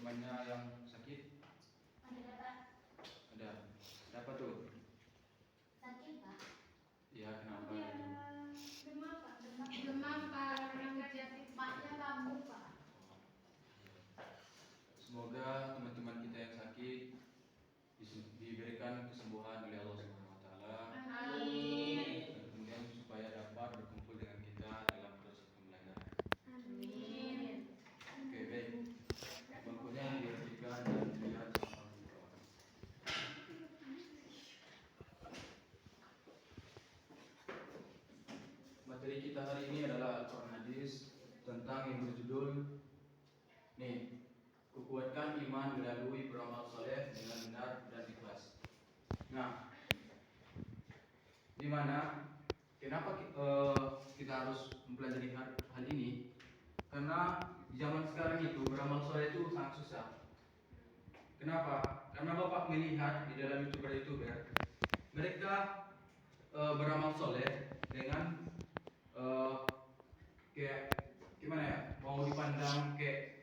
temannya yang sakit? Ada Pak. Ada. Siapa tuh? Sakit Pak. Iya, kenapa? Demam Pak. Demam Pak. Maknya kambuh Pak. Semoga teman-teman kita yang sakit diberikan kesembuhan oleh Allah Subhanahu wa taala. Amin. Dan kemudian supaya dapat berkumpul dengan kita dalam proses pembelajaran. Amin. Oke, baik. Bangkunya dirapikan dan dilihat sama orang tua. Materi kita hari ini adalah Al-Quran Hadis tentang yang berjudul kukuatkan iman melalui beramal soleh dengan benar dan ikhlas. Nah, di mana kenapa kita harus mempelajari hal ini? Karena di zaman sekarang itu beramal soleh itu sangat susah. Kenapa? Karena Bapak melihat di dalam youtuber mereka beramal soleh dengan kayak gimana ya? Mau dipandang kayak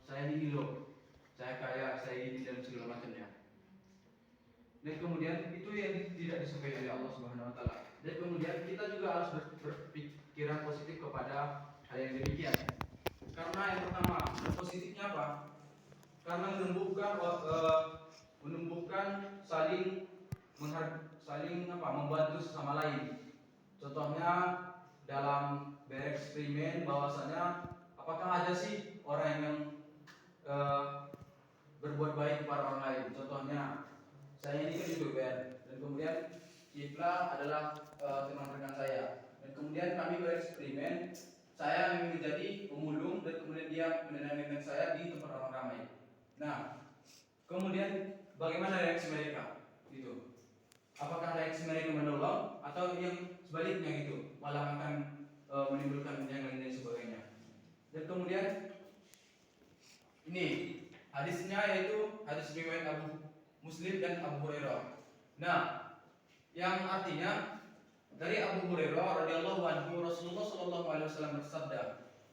saya ini loh, saya kaya, saya ini dan segala macamnya. Dan kemudian itu yang tidak disukai oleh Allah Subhanahu wa taala. Dan kemudian kita juga harus berpikiran positif kepada hal yang demikian. Karena yang pertama, positifnya apa? Karena menumbuhkan saling membantu sesama lain. Contohnya dalam bereksperimen bahwasanya apakah ada sih orang yang berbuat baik kepada orang lain. Contohnya saya ini kan youtuber dan kemudian Kifla adalah teman rekan saya dan kemudian kami bereksperimen. Saya menjadi pemulung dan kemudian dia menenangkan saya di tempat orang ramai. Nah, kemudian bagaimana reaksi mereka? Gitu. Apakah reaksi mereka menolong atau yang sebaliknya gitu, malah akan menimbulkan yang lain dan sebagainya. Dan kemudian ini hadisnya yaitu hadis riwayat Abu Muslim dan Abu Hurairah. Nah, yang artinya dari Abu Hurairah radhiyallahu anhu, Rasulullah sallallahu alaihi wasallam bersabda,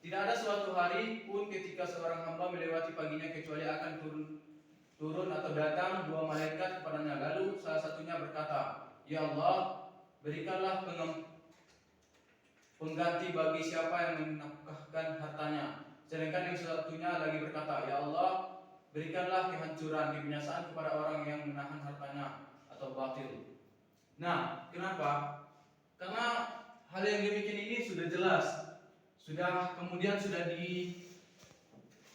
tidak ada suatu hari pun ketika seorang hamba melewati paginya kecuali akan turun atau datang dua malaikat kepadanya. Lalu salah satunya berkata, ya Allah, berikanlah pengganti bagi siapa yang menafkahkan hartanya. Sedangkan yang satunya lagi berkata, ya Allah, berikanlah kehancuran, kebinasaan kepada orang yang menahan hartanya atau batil. Nah, kenapa? Karena hal yang demikian ini sudah jelas, kemudian sudah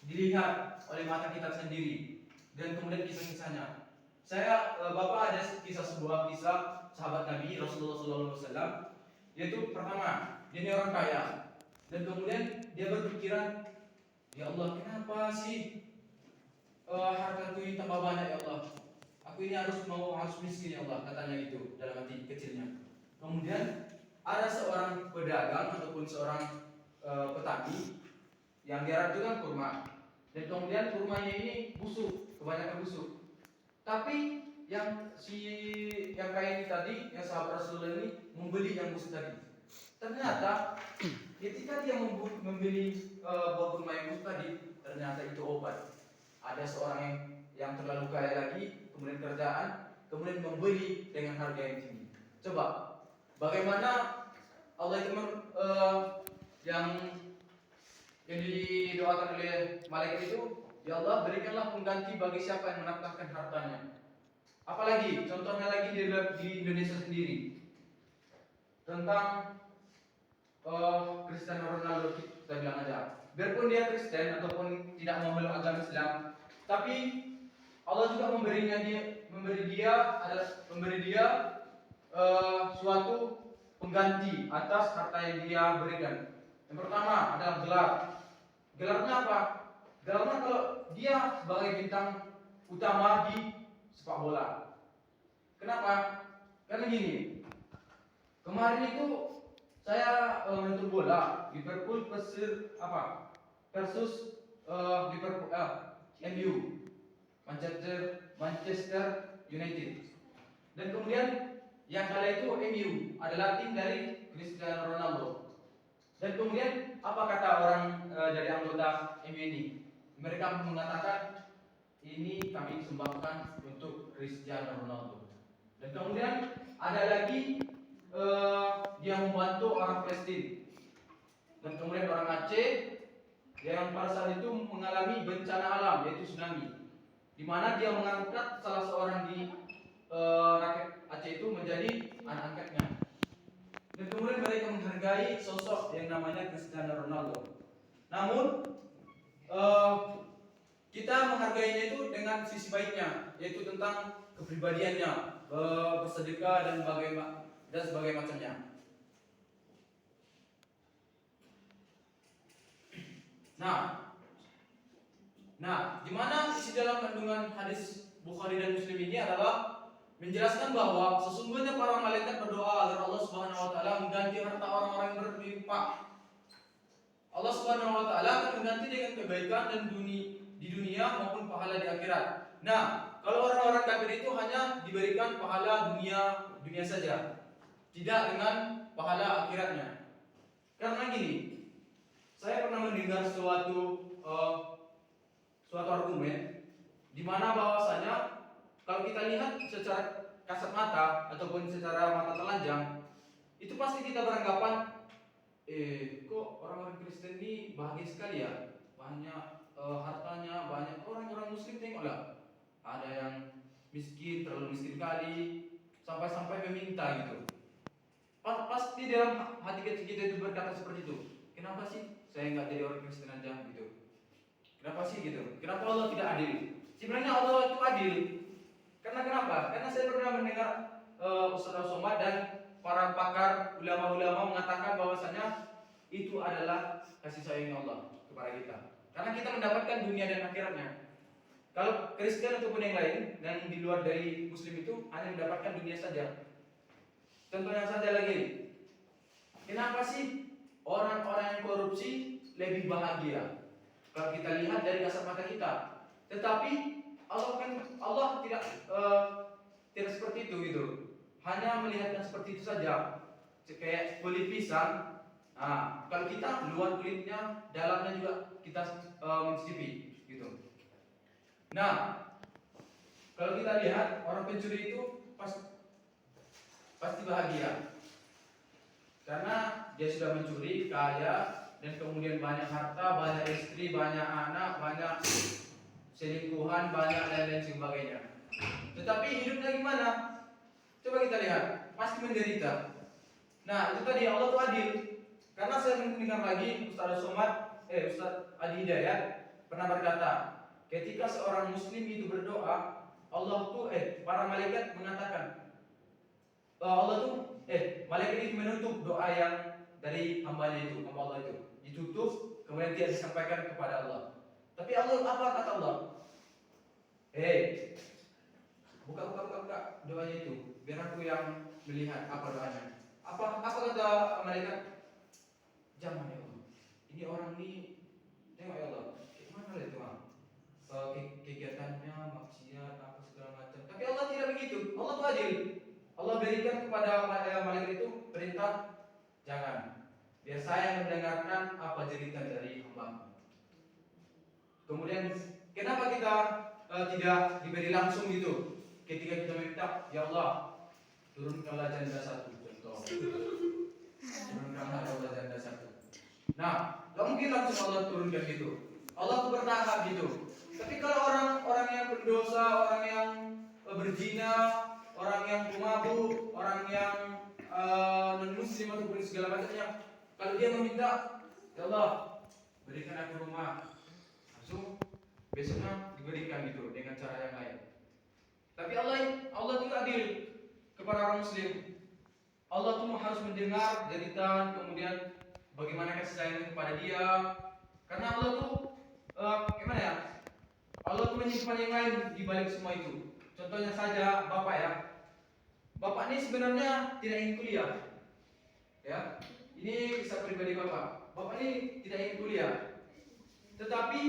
dilihat oleh mata kita sendiri dan kemudian kisah-kisahnya. Bapak ada sebuah kisah sahabat Nabi Rasulullah SAW, yaitu pertama dia ini orang kaya dan kemudian dia berpikiran, ya Allah, kenapa sih hartaku ini tambah banyak ya Allah? Aku ini harus miskin ya Allah, katanya itu dalam hati kecilnya. Kemudian ada seorang pedagang ataupun seorang petani yang dia rajungan kurma, dan kemudian kurmanya ini busuk, kebanyakan busuk. Tapi yang kaya ini tadi, yang sahabat Rasulullah ini membeli yang busuk tadi. Ternyata ketika dia membeli buah kurma yang busuk tadi, ternyata itu obat. Ada seorang yang terlalu kaya lagi, kemudian kerjaan, kemudian membeli dengan harga yang tinggi. Coba bagaimana Allah itu yang didoakan oleh malaikat itu, ya Allah, berikanlah pengganti bagi siapa yang menafkahkan hartanya. Apalagi contohnya lagi di Indonesia sendiri tentang Cristiano Ronaldo, kita bilang aja. Biarpun dia Kristen ataupun tidak memeluk agama Islam, tapi Allah juga memberi dia suatu pengganti atas harta yang dia berikan. Yang pertama adalah gelar. Gelarnya apa? Gelarnya kalau dia sebagai bintang utama di sepak bola. Kenapa? Karena gini. Kemarin itu saya menonton bola Liverpool versus Liverpool MU, Manchester United. Dan kemudian yang kalah itu MU adalah tim dari Cristiano Ronaldo. Dan kemudian apa kata orang dari anggota MU ini? mereka mengatakan ini kami sembahkan untuk Cristiano Ronaldo. Dan kemudian ada lagi yang membantu orang Palestina. Dan kemudian orang Aceh yang pada saat itu mengalami bencana alam yaitu tsunami, di mana dia mengangkat salah seorang di rakyat Aceh itu menjadi anak angkatnya. Dan kemudian mereka menghargai sosok yang namanya Cristiano Ronaldo. Namun kita menghargainya itu dengan sisi baiknya, yaitu tentang kepribadiannya, bersedekah dan sebagainya macamnya. Nah, di mana isi dalam kandungan hadis Bukhari dan Muslim ini adalah menjelaskan bahwa sesungguhnya para malaikat berdoa agar Allah Subhanahu wa taala mengganti harta orang-orang yang berlimpah. Allah Subhanahu wa taala akan mengganti dengan kebaikan dan di dunia maupun pahala di akhirat. Nah, kalau orang-orang kafir itu hanya diberikan pahala dunia saja, tidak dengan pahala akhiratnya. Karena gini, saya pernah mendengar suatu argumen di mana bahwasanya kalau kita lihat secara kasat mata ataupun secara mata telanjang, itu pasti kita beranggapan kok orang-orang Kristen ini bahagia sekali ya, banyak hartanya, banyak orang-orang Muslim tengoklah, ada yang miskin, terlalu miskin kali, sampai-sampai meminta gitu. Pasti dalam hati kecil kita itu berkata seperti itu. Kenapa sih saya nggak jadi orang Kristen aja gitu? Kenapa sih gitu? Kenapa Allah tidak adil? Sebenarnya Allah itu adil. Karena kenapa? Karena saya pernah mendengar Ustaz Somad dan para pakar ulama-ulama mengatakan bahwasanya itu adalah kasih sayang Allah kepada kita. Karena kita mendapatkan dunia dan akhiratnya. Kalau Kristen ataupun yang lain yang di luar dari Muslim itu hanya mendapatkan dunia saja. Contohnya saja lagi, kenapa sih orang-orang yang korupsi lebih bahagia? Kalau kita lihat dari kasat mata kita, tetapi Allah tidak seperti itu gitu. Hanya melihatkan seperti itu saja, kayak kulit pisang. Nah, kalau kita luar kulitnya, dalamnya juga kita mencicipi gitu. Nah, kalau kita lihat orang pencuri itu pasti bahagia karena dia sudah mencuri, kaya, dan kemudian banyak harta, banyak istri, banyak anak, banyak selingkuhan, banyak lain-lain sebagainya. Tetapi hidupnya gimana? Coba kita lihat, pasti menderita. Nah, itu tadi Allah itu adil. Karena saya mendengar lagi Ustaz Adi Hidayat pernah berkata, ketika seorang muslim itu berdoa, Allah tuh para malaikat mengatakan malaikat itu menutup doa yang dari hambanya itu, hamba Allah itu ditutup, kemudian dia disampaikan kepada Allah. Tapi Allah, apa kata Allah? Buka doanya itu, biar aku yang melihat apa doanya. Apa kata malaikat? Jangan ya Allah, ini orang ini tengok ya Allah, gimana itu kegiatannya, maksiat, apa segala macam. Tapi Allah tidak begitu, Allah itu adil. Allah berikan kepada malaikat itu perintah, jangan, biar saya mendengarkan apa jeritan dari hamba. Kemudian kenapa kita tidak diberi langsung gitu? Ketika kita minta, ya Allah, turunkanlah janda satu, contoh. Turunkanlah janda satu. Nah, gak mungkin langsung Allah turunkan gitu. Allah tuh bertahap gitu. Tapi kalau orang yang berdosa, orang yang berzina, orang yang pemabuk, orang yang non-muslim ataupun segala macamnya, kalau dia meminta, ya Allah, berikan aku rumah, langsung besoknya diberikan gitu dengan cara yang lain. Tapi Allah itu adil kepada orang muslim. Allah tuh harus mendengar jeritan, kemudian bagaimana kasih sayang kepada dia. Karena Allah tuh gimana ya? Allah tuh menyimpan yang lain di balik semua itu. Contohnya saja Bapak ya. Bapak ini sebenarnya tidak ingin kuliah. Ya. Ini kisah pribadi Bapak. Bapak ini tidak ingin kuliah. Tetapi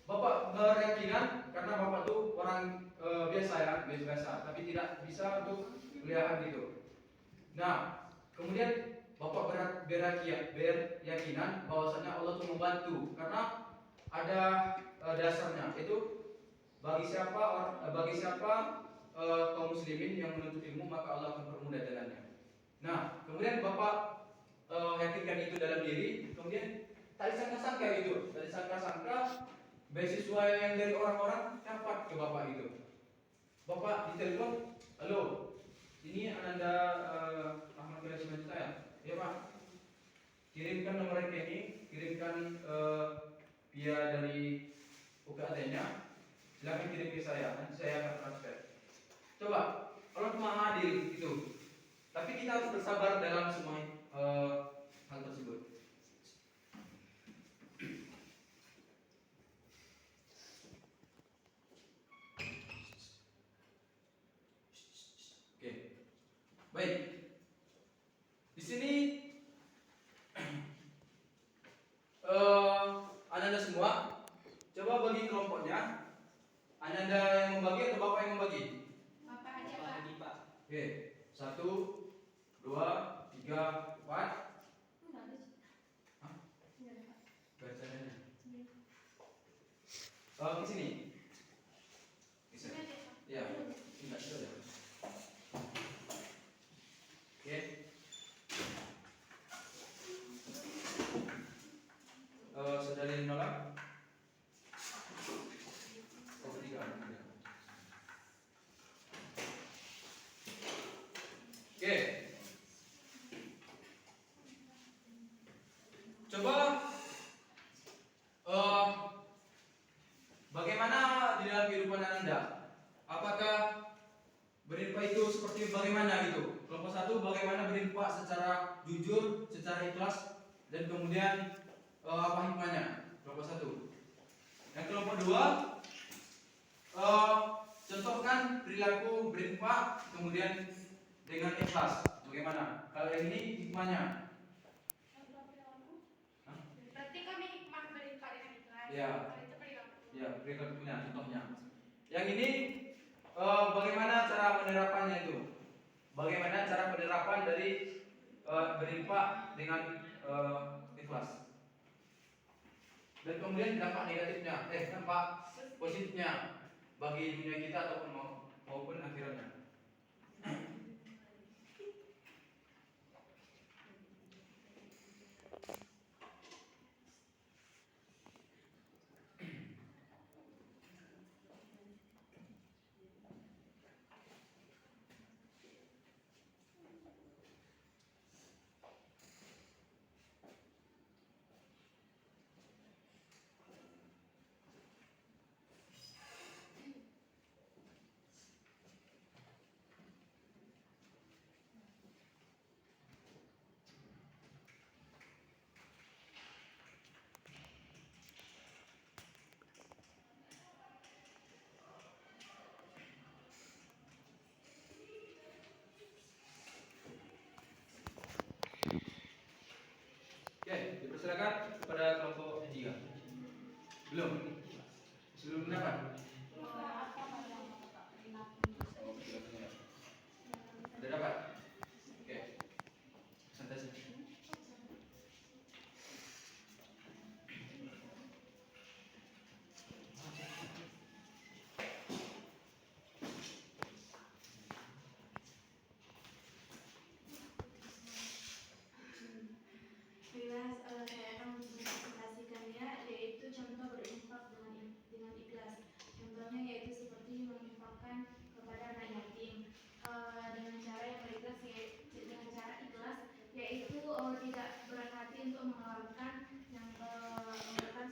Bapak berkeyakinan karena Bapak tuh orang biasa, tapi tidak bisa untuk kuliah gitu. Nah, kemudian Bapak berkeyakinan bahwasanya Allah tuh membantu karena ada dasarnya, itu bagi siapa kaum muslimin yang menuntut ilmu maka Allah akan permudah jalannya. Nah, kemudian Bapak yakinkan itu dalam diri, kemudian tak disangka-sangka itu, tak disangka-sangka beasiswa yang dari orang-orang dapat ke Bapak itu. Bapak ditelepon, halo, ini Ananda Ahmad Kirasimah ya? Iya Pak, kirimkan nomor rekening, kirimkan via dari UKT-nya, silakan kirim ke saya, nanti saya akan transfer. Coba, Allah Maha Adil itu. Tapi kita harus bersabar dalam semua hal tersebut. Oke, baik. Di sini Ananda semua, coba bagi kelompoknya. Ananda yang membagi atau Bapak yang membagi? Bapak aja Pak. Oke, 1, 2, 3, 4. Hah? Bacanya. Ke sini. Ya, tidak sudah. Oke. Saudari menolak? Oh, tidak. Oke. Coba bagaimana di dalam kehidupan Anda? Apakah berinfak itu seperti bagaimana gitu? Kelompok 1 bagaimana berinfak secara jujur, secara ikhlas, dan kemudian apa hikmahnya? Kelompok 1. Yang kelompok 2 contohkan perilaku berinfak kemudian dengan ikhlas. Bagaimana? Kalau yang ini hikmahnya? Berarti kami hikmah berinfak dengan ikhlas. Ya. Kalau itu perilaku. Ya, perilakunya contohnya. Yang ini bagaimana cara penerapannya itu? Bagaimana cara penerapan dari berinfak dengan ikhlas? Dan kemudian dampak negatifnya, dampak positifnya bagi dunia kita ataupun maupun akhiratnya. Oke, dipersilakan kepada kelompok 3. Belum? Sebelum mendapat? Sudah dapat? Oke. Santai saja. Saya akan mempresentasikannya, yaitu contoh berinfak dengan ikhlas. Contohnya yaitu seperti menginfakkan kepada anak yatim dengan cara yang berikhlas, dengan cara ikhlas, yaitu tidak berat hati untuk mengeluarkan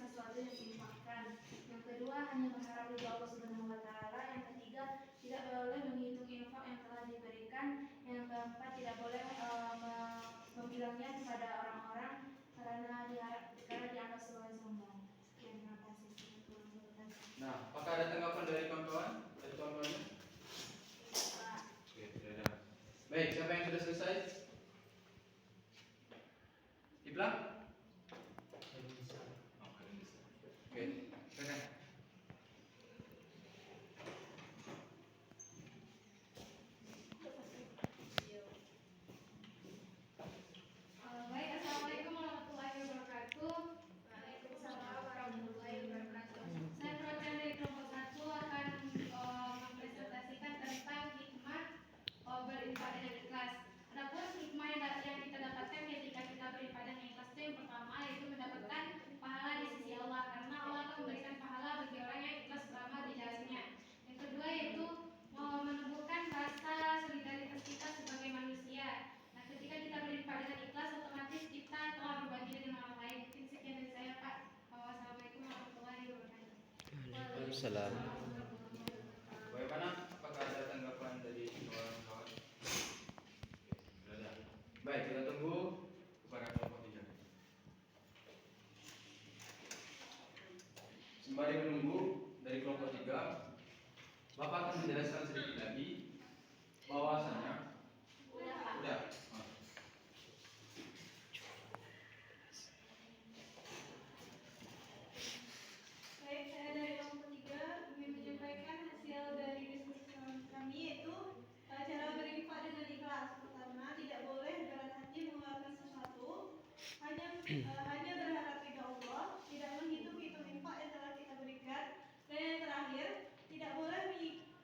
sesuatu yang diinfakkan. Yang kedua, hanya berharap ridho Allah Subhanahu wa taala. Yang ketiga, tidak boleh menghitung infak yang telah diberikan. Yang keempat, tidak boleh membilangnya kepada orang-orang karena dianggap sebagai sombong. Terima kasih. Nah, apakah ada tanggapan dari kawan-kawan? Dari kawan-kawannya? Oke, tidak ada. Baik, siapa yang sudah selesai? Iblang? Oke, silakan. Baik, assalamualaikum warahmatullahi wabarakatuh. Waalaikumsalam. Bagaimana? Apakah ada tanggapan dari kawan-kawan? Sudah ada. Baik, kita tunggu kepada kelompok 3. Sembari menunggu dari kelompok 3, Bapak akan menjelaskan sedikit lagi bahwasannya Udah, Pak. udah. Baik, saya dari kelompok 3 ingin menyampaikan hasil dari diskusi kami, yaitu cara berinfak dengan ikhlas. Pertama, tidak boleh berat hati mengeluarkan sesuatu, hanya berharap ridha Allah, tidak menghitung-hitung infak yang telah kita berikan, dan yang terakhir, tidak boleh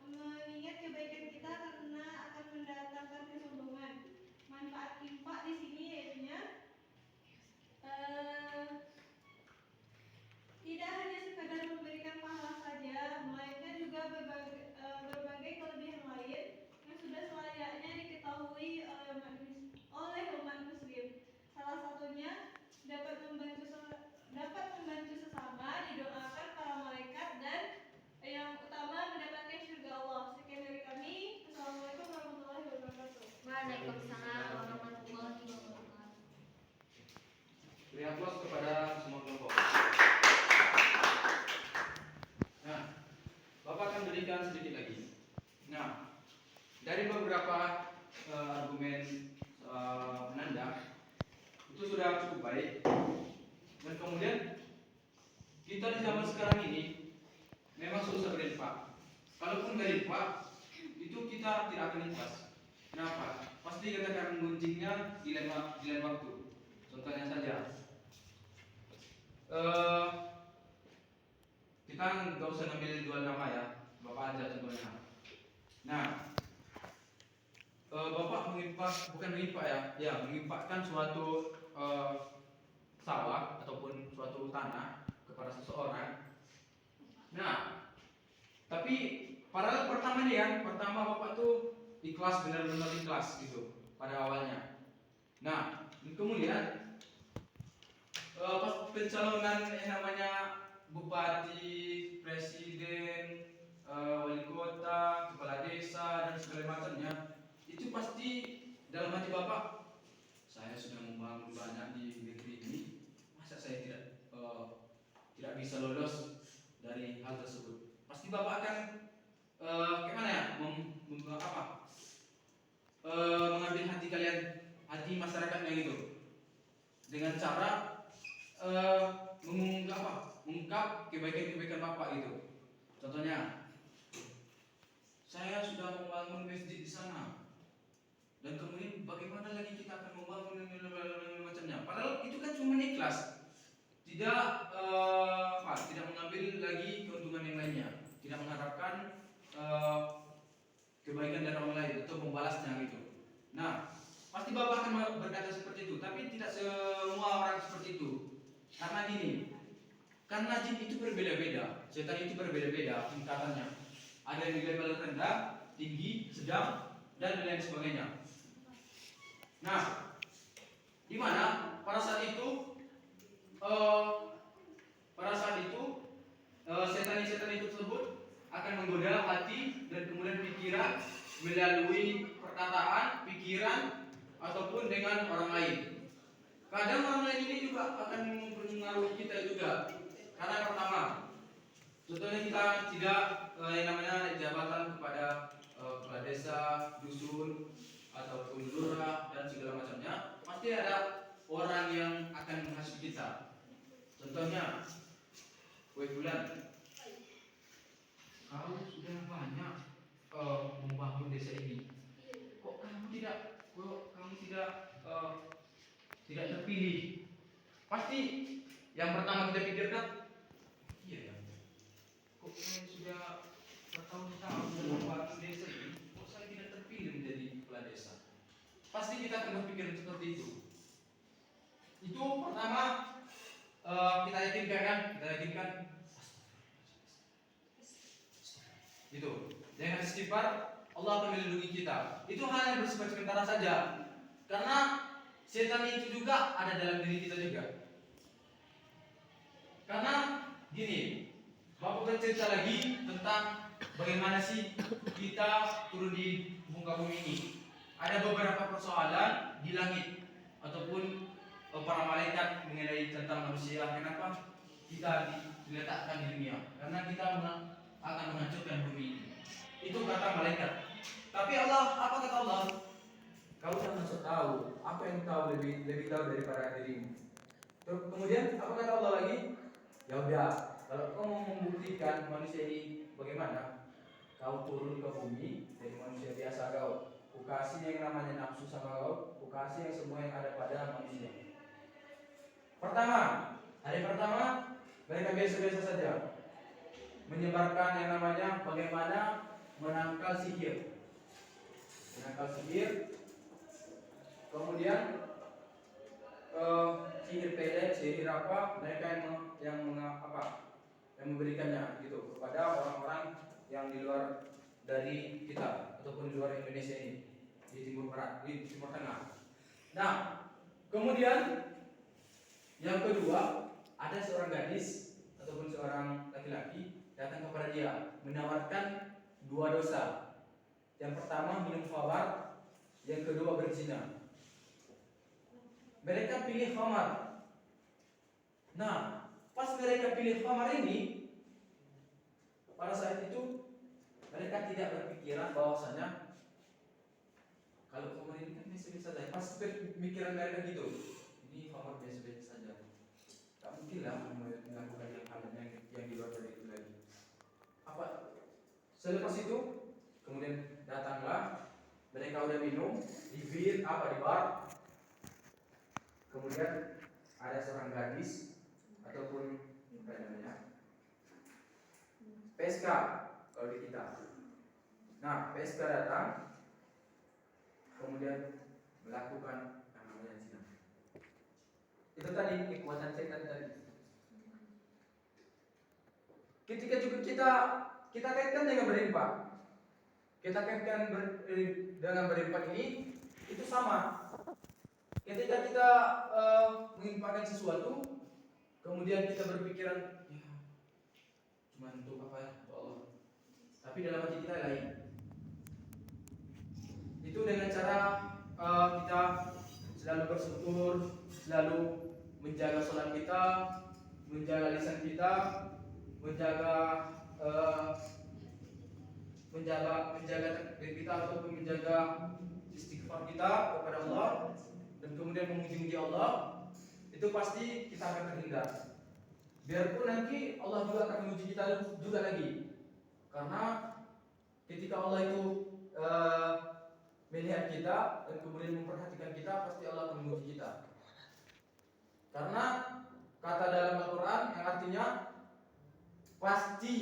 mengingat kebaikan kita karena akan mendatangkan kesombongan. Manfaat infak di sini yaitu tidak hanya sekadar memberikan pahala saja, melainkan juga berbagai kelebihan lain yang sudah selayaknya diketahui oleh umat muslim. Salah satunya dapat membantu sesama, didoakan para malaikat, dan yang utama mendapatkan surga Allah. Sekian dari kami. Assalamualaikum warahmatullahi wabarakatuh. Waalaikumsalam warahmatullahi wabarakatuh. Beri aplaus kepada semua kelompok. Nah, Bapak akan berikan sedikit lagi. Nah, dari beberapa argumen penanda itu sudah cukup baik. Dan kemudian kita di zaman sekarang ini memang susah berinfak. Kalaupun berinfak, itu kita tidak akan ikhlas. Kenapa? Pasti kita akan menggunjingnya di lain waktu. Contohnya saja, kita nggak usah ngambil dua nama ya, Bapak aja contohnya. Nah, Bapak bukan menginfak ya, menginfakkan suatu sawah ataupun suatu tanah kepada seseorang. Nah, tapi pertama Bapak tuh ikhlas, benar-benar ikhlas gitu pada awalnya. Nah, kemudian pas pencalonan yang namanya bupati, presiden, wali kota, kepala desa dan segala macamnya, itu pasti dalam hati Bapak, saya sudah membangun banyak di negeri ini, masa saya tidak bisa lolos dari hal tersebut. Pasti Bapak akan gimana ya, mengambil hati kalian, hati masyarakatnya gitu, dengan cara mengungkap kebaikan-kebaikan Bapak gitu. Contohnya, saya sudah membangun masjid di sana, dan kemudian bagaimana lagi kita akan membangun macamnya. Padahal itu kan cuma ikhlas, tidak mengambil lagi keuntungan yang lainnya, tidak mengharapkan kebaikan dari orang lain atau membalasnya gitu. Nah, pasti Bapak akan berkata seperti itu, tapi tidak semua orang seperti itu. Karena gini, karena jin itu berbeda-beda, setan itu berbeda-beda tingkatannya. Ada yang di level rendah, tinggi, sedang, dan lain sebagainya. Nah, di mana pada saat itu setan-setan itu tersebut akan menggoda hati dan kemudian pikiran melalui perkataan, pikiran, ataupun dengan orang lain. Kadang orang lain ini juga akan mempengaruhi kita juga. Karena pertama, contohnya kita tidak yang namanya jabatan kepada kepala desa, dusun, ataupun lurah dan segala macamnya, pasti ada orang yang akan menghasut kita. Contohnya, woi bulan, kau sudah banyak membangun desa ini. Kok kamu tidak terpilih? Pasti yang pertama kita pikirkan, iya ya, kok saya sudah bertahun-tahun membangun desa ini, kok saya tidak terpilih menjadi kepala desa? Pasti kita akan berpikir seperti itu. Itu pertama, kita yakinkan itu dengan istighfar Allah akan melindungi kita. Itu hal yang bersifat sementara saja, karena setan itu juga ada dalam diri kita juga. Karena gini, Bapak bercerita lagi tentang bagaimana sih kita turun di muka bumi ini. Ada beberapa persoalan di langit ataupun para malaikat mengenai tentang manusia. Kenapa kita diletakkan di dunia? Karena kita akan menghancurkan bumi ini. Itu kata malaikat. Tapi Allah, apa kata Allah? Kau jangan sok tahu. Apa yang tahu lebih tahu daripada dirimu. Terus kemudian apa kata Allah lagi? Ya udah, kalau kau mau membuktikan manusia ini bagaimana, kau turun ke bumi dari manusia biasa kau. Kasih yang namanya nafsu sama kau, kasih yang semua yang ada pada manusia. Pertama, hari pertama mereka biasa-biasa saja menyebarkan yang namanya bagaimana menangkal sihir. Menangkal sihir. Kemudian sihir pelet, sihir apa, mereka yang memberikannya gitu kepada orang-orang yang di luar dari kita ataupun di luar Indonesia ini, di Timur Barat, di Timur Tengah. Nah, kemudian yang kedua, ada seorang gadis ataupun seorang laki-laki datang kepada dia menawarkan dua dosa. Yang pertama minum khamar, yang kedua berzina. Mereka pilih khamar. Nah, pas mereka pilih khamar ini, pada saat itu mereka tidak berpikiran bahwasanya kalau khamar ini kan biasa-biasa saja. Pas pemikiran mereka gitu, ini khamar biasa-biasa saja. Tak mungkin lah melakukan yang di luar dari itu lagi. Apa? Selepas itu, kemudian datanglah mereka udah minum di bar. Kemudian ada seorang gadis ataupun apa namanya PSK kalau di kita. Nah, PSK datang, kemudian melakukan yang namanya zina. Itu tadi kekuatan setan tadi. Ketika juga kita kaitkan dengan berimpak, kita kaitkan dengan berimpak ini itu sama. Ketika kita menginfakkan sesuatu, kemudian kita berpikiran, ya cuma untuk apa ya, untuk Allah. Tapi dalam hati kita lain. Itu dengan cara kita selalu bersyukur, selalu menjaga sholat kita, menjaga lisan kita, menjaga takbir kita ataupun menjaga istighfar kita kepada Allah dan kemudian memuji-muji Allah, itu pasti kita akan terhindar. Biarpun nanti Allah juga akan memuji kita juga lagi, karena ketika Allah itu melihat kita dan kemudian memperhatikan kita, pasti Allah akan memuji kita. Karena kata dalam Al-Quran yang artinya pasti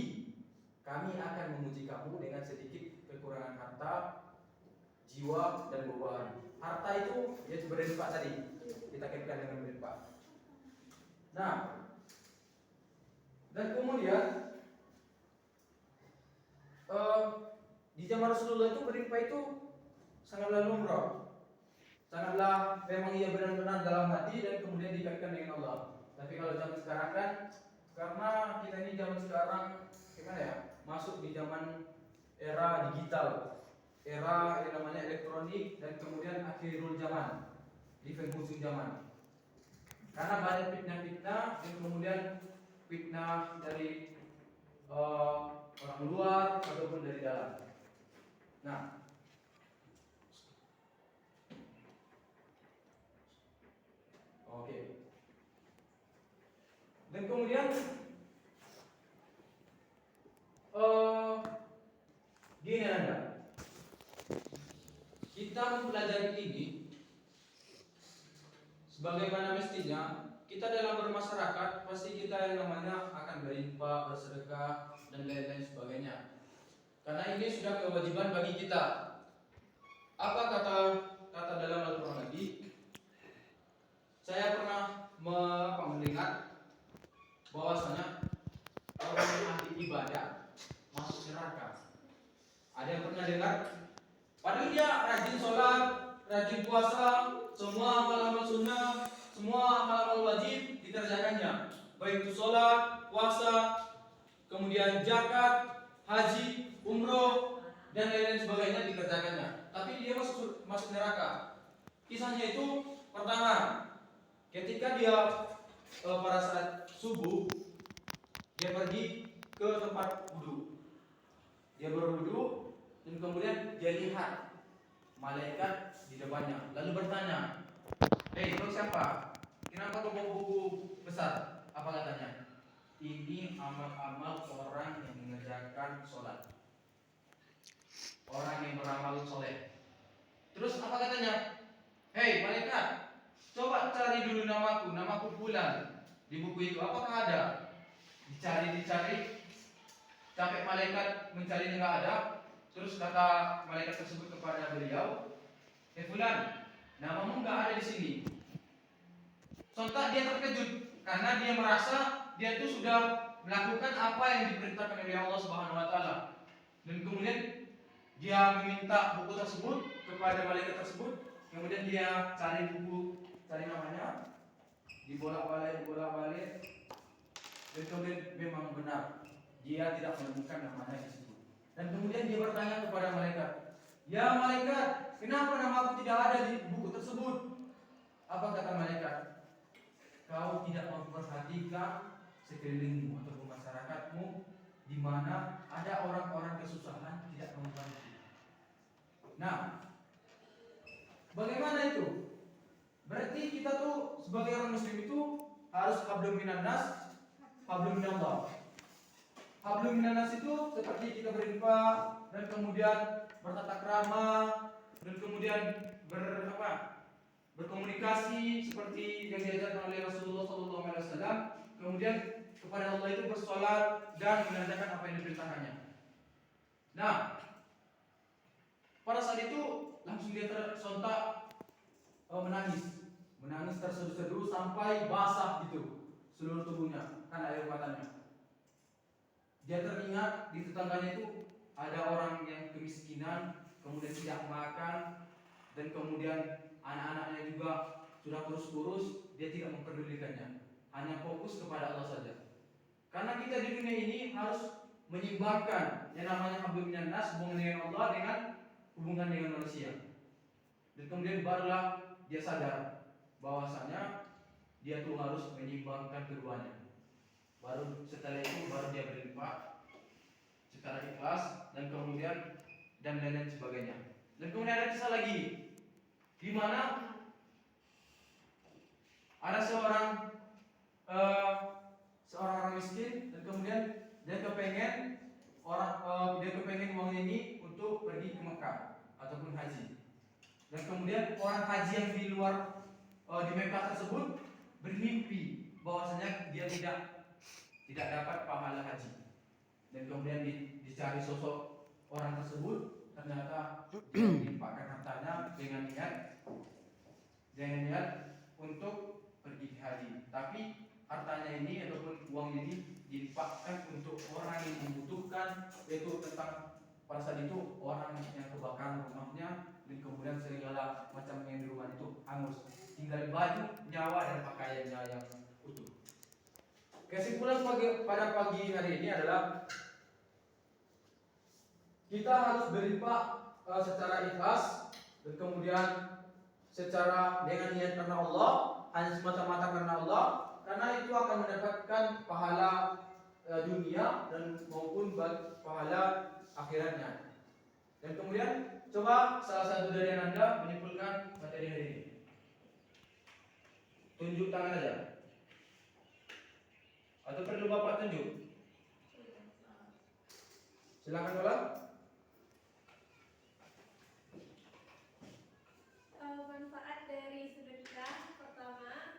kami akan memuji kamu dengan sedikit kekurangan harta, jiwa, dan buah-buahan. Harta itu yaitu berinfak tadi, kita kaitkan dengan berinfak. Nah, dan kemudian di zaman Rasulullah itu berinfak itu sangatlah lumrah, sangatlah memang ia benar-benar dalam hati dan kemudian dikaitkan dengan Allah. Tapi kalau zaman sekarang kan, karena kita ini zaman sekarang gimana ya, masuk di zaman era digital, era yang namanya elektronik, dan kemudian akhirul zaman, di penghujung zaman. Karena banyak fitnah-fitnah dan kemudian fitnah dari orang luar ataupun dari dalam. Nah, oke. Dan kemudian gini Anda, kita mempelajari ini sebagaimana mestinya. Kita dalam bermasyarakat pasti kita yang namanya akan berinfak, bersedekah, dan lain-lain sebagainya. Karena ini sudah kewajiban bagi kita. Apa kata dalam Al-Quran lagi? Saya pernah mendengar bahwasanya orang yang ahli ibadah masuk neraka. Ada yang pernah dengar? Padahal dia rajin sholat, rajin puasa, semua amal-amal sunnah, semua amal-amal wajib dikerjakannya, baik itu sholat, puasa, kemudian kemudian zakat, haji, umroh, dan lain-lain sebagainya dikerjakannya. Tapi dia masuk neraka. Kisahnya itu pertama, ketika dia pada saat subuh, dia pergi ke tempat wudhu. Dia berwudhu dan kemudian dia lihat malaikat di depannya, lalu bertanya, "Hei, kau siapa? Kenapa kau bawa buku besar?" Apa katanya? "Ini amal-amal orang yang mengerjakan sholat, orang yang beramal soleh." Terus apa katanya? "Hei malaikat, coba cari dulu namaku Fulan di buku itu. Apakah ada?" Dicari, capek malaikat mencari nggak ada. Terus kata malaikat tersebut kepada beliau, Fulan, namamu nggak ada di sini." Sontak dia terkejut karena dia merasa dia itu sudah melakukan apa yang diperintahkan oleh Allah Subhanahu Wa Taala. Dan kemudian dia meminta buku tersebut kepada malaikat tersebut. Kemudian dia cari namanya, dibolak-balik. Dan kemudian memang benar, dia tidak menemukan namanya di situ. Dan kemudian dia bertanya kepada malaikat, "Ya malaikat, kenapa namaku tidak ada di buku tersebut?" Apa kata malaikat? "Kau tidak memperhatikan sekelilingmu atau masyarakatmu, di mana ada orang-orang kesusahan tidak membantu." Nah, bagaimana itu? Berarti kita tuh sebagai orang muslim itu harus hablum minan nas, hablum minallah. Hablum minan nas itu seperti kita berinfak dan kemudian bertata krama dan kemudian berkomunikasi seperti yang diajarkan oleh Rasulullah SAW. Kemudian kepada Allah itu bersolat dan mengerjakan apa yang diperintahkannya. Nah, pada saat itu langsung dia tersontak menangis terseduh-seduh sampai basah gitu seluruh tubuhnya karena air matanya. Dia teringat di tetangganya itu ada orang yang kemiskinan, kemudian tidak makan, dan kemudian anak-anaknya juga sudah kurus-kurus, dia tidak memperdulikannya, hanya fokus kepada Allah saja. Karena kita di dunia ini harus menyimbangkan yang namanya hablum minan nas, hubungan dengan Allah dengan hubungan dengan manusia. Dan kemudian barulah dia sadar bahwasanya dia tuh harus menyimbangkan keduanya. Baru setelah itu baru dia berinfak secara ikhlas dan kemudian dan lain-lain sebagainya. Dan kemudian ada kisah lagi di mana ada seorang orang miskin dan kemudian dia kepengen uang ini untuk pergi ke Mekah ataupun haji. Dan kemudian orang haji yang di luar di Mekah tersebut bermimpi bahwasanya dia tidak dapat pahala haji. Dan kemudian dicari sosok orang tersebut, ternyata dia menginfakkan hartanya dengan niat untuk pergi haji. Tapi hartanya ini ataupun uang ini diinfakkan untuk orang yang membutuhkan, yaitu tentang pada saat itu orang yang kebakaran rumahnya dan kemudian segala macam yang di rumah itu hangus, tinggal baju, nyawa dan pakaiannya yang utuh. Kesimpulan pada pagi hari ini adalah kita harus berinfak secara ikhlas dan kemudian secara dengan niat karena Allah, hanya semata-mata karena Allah, karena itu akan mendapatkan pahala dunia dan maupun pahala akhiratnya. Dan kemudian coba salah satu dari Anda menyimpulkan materi hari ini. Tunjuk tangan aja. Atau perlu Bapak tunjuk? Silakan Bapak. Manfaat dari sedekah pertama,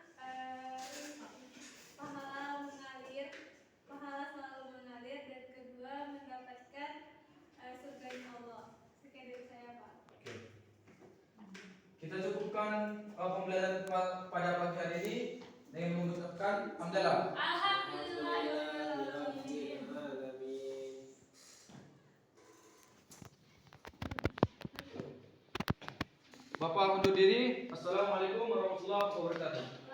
pahala selalu mengalir, dan kedua mendapatkan surga Allah. Sekian dari saya, Pak. Oke. Kita cukupkan pembelajaran pada pagi hari ini dengan mengucapkan alhamdulillah. Bapak undur diri. Assalamualaikum warahmatullahi wabarakatuh.